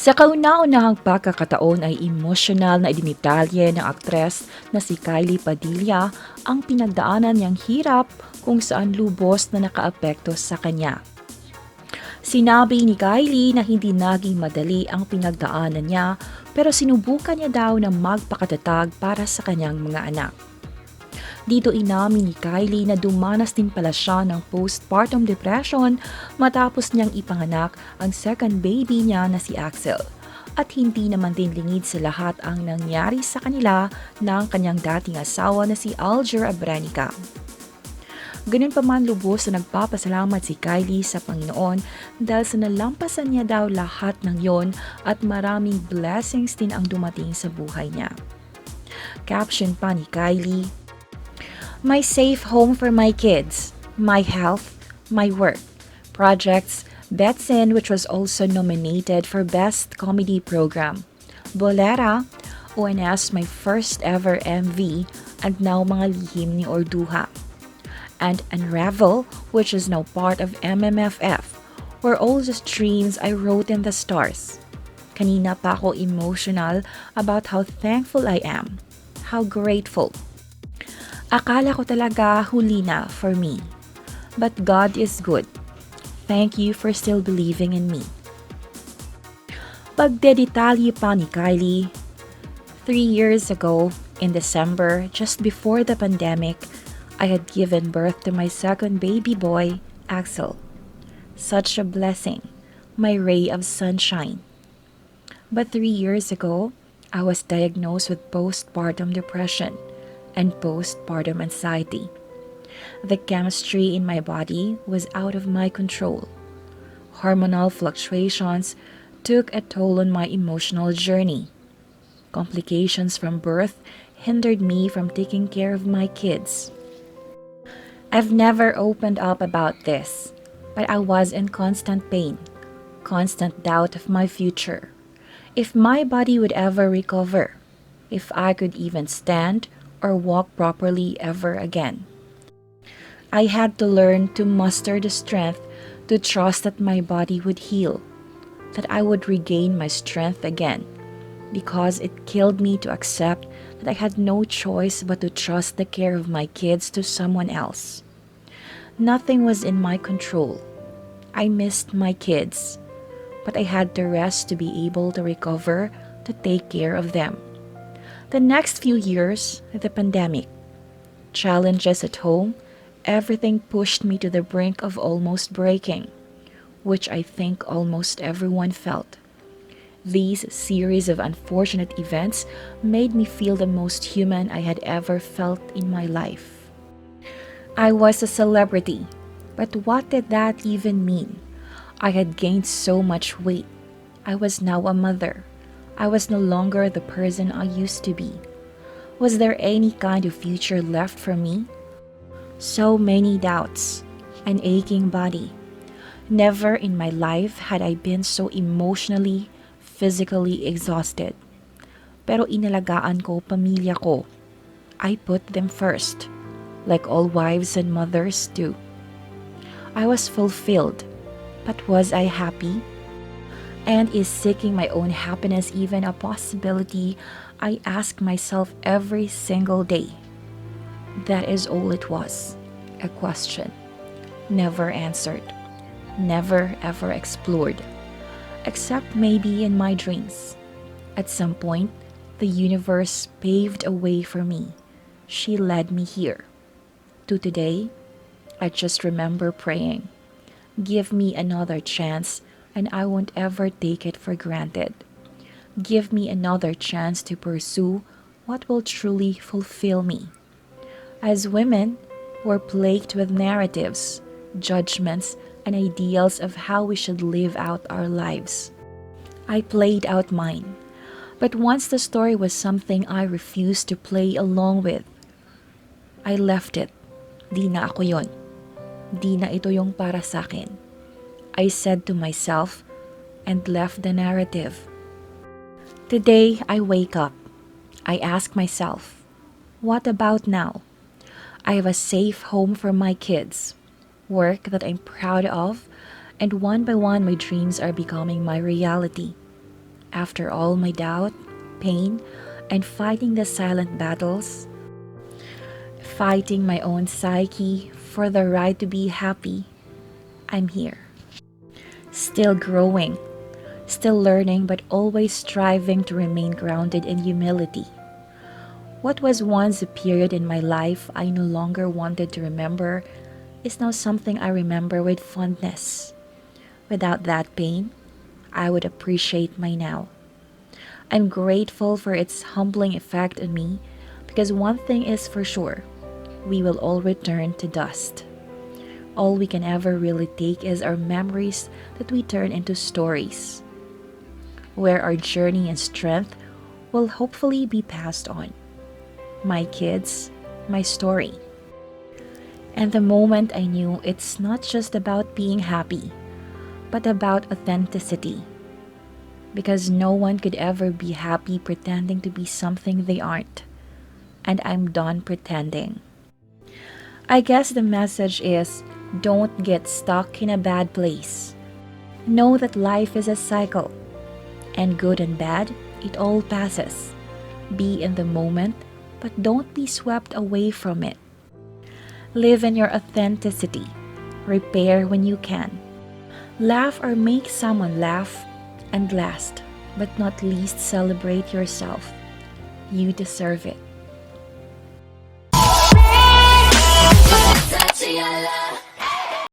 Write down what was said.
Sa kauna-unahang pagkakataon ay emosyonal na idinitalye ng aktres na si Kylie Padilla ang pinagdaanan niyang hirap kung saan lubos na nakaapekto sa kanya. Sinabi ni Kylie na hindi naging madali ang pinagdaanan niya pero sinubukan niya daw na magpakatatag para sa kanyang mga anak. Dito inamin ni Kylie na dumanas din pala siya ng postpartum depression matapos niyang ipanganak ang second baby niya na si Axel. At hindi naman din lingid sa lahat ang nangyari sa kanila ng kanyang dating asawa na si Alger Abrenica. Ganun pa man lubos na nagpapasalamat si Kylie sa Panginoon dahil sa nalampasan niya daw lahat ng yon at maraming blessings din ang dumating sa buhay niya. Caption pa ni Kylie, "My safe home for my kids, my health, my work, projects, Betsin, which was also nominated for Best Comedy Program, Bolera, ONS my first ever MV, and now Mga Lihim ni Orduha, and Unravel, which is now part of MMFF, were all just dreams I wrote in the stars. Kanina pa ako emotional about how thankful I am, how grateful. Akala ko talaga huli na for me. But God is good. Thank you for still believing in me." Pagdedetalye pa ni Kylie, 3 years ago, in December, just before the pandemic, I had given birth to my second baby boy, Axel. Such a blessing, my ray of sunshine. But 3 years ago, I was diagnosed with postpartum depression and postpartum anxiety. The chemistry in my body was out of my control. Hormonal fluctuations took a toll on my emotional journey. Complications from birth hindered me from taking care of my kids. I've never opened up about this, but I was in constant pain, constant doubt of my future. If my body would ever recover, if I could even stand or walk properly ever again. I had to learn to muster the strength to trust that my body would heal, that I would regain my strength again, because it killed me to accept that I had no choice but to trust the care of my kids to someone else. Nothing was in my control. I missed my kids, but I had to rest to be able to recover, to take care of them. The next few years, the pandemic, challenges at home, everything pushed me to the brink of almost breaking, which I think almost everyone felt. These series of unfortunate events made me feel the most human I had ever felt in my life. I was a celebrity, but what did that even mean? I had gained so much weight. I was now a mother. I was no longer the person I used to be. Was there any kind of future left for me? So many doubts, an aching body. Never in my life had I been so emotionally, physically exhausted. Pero inalagaan ko pamilya ko. I put them first, like all wives and mothers do. I was fulfilled, but was I happy? And is seeking my own happiness even a possibility? I ask myself every single day. That is all it was, a question. Never answered. Never ever explored. Except maybe in my dreams. At some point, the universe paved a way for me. She led me here. To today, I just remember praying, "Give me another chance, and I won't ever take it for granted. Give me another chance to pursue what will truly fulfill me." As women, we're plagued with narratives, judgments, and ideals of how we should live out our lives. I played out mine, but once the story was something I refused to play along with, I left it. Di na ako yon. Di na ito yung para sa akin. I said to myself and left the narrative. Today, I wake up. I ask myself, what about now? I have a safe home for my kids, work that I'm proud of, and one by one my dreams are becoming my reality. After all my doubt, pain, and fighting the silent battles, fighting my own psyche for the right to be happy, I'm here. Still growing, still learning, but always striving to remain grounded in humility. What was once a period in my life I no longer wanted to remember is now something I remember with fondness. Without that pain, I would appreciate my now. I'm grateful for its humbling effect on me because one thing is for sure, we will all return to dust. All we can ever really take is our memories that we turn into stories, where our journey and strength will hopefully be passed on. My kids, my story. And the moment I knew it's not just about being happy, but about authenticity. Because no one could ever be happy pretending to be something they aren't. And I'm done pretending. I guess the message is don't get stuck in a bad place. Know that life is a cycle. And good and bad, it all passes. Be in the moment, but don't be swept away from it. Live in your authenticity. Repair when you can. Laugh or make someone laugh. And last, but not least, celebrate yourself. You deserve it.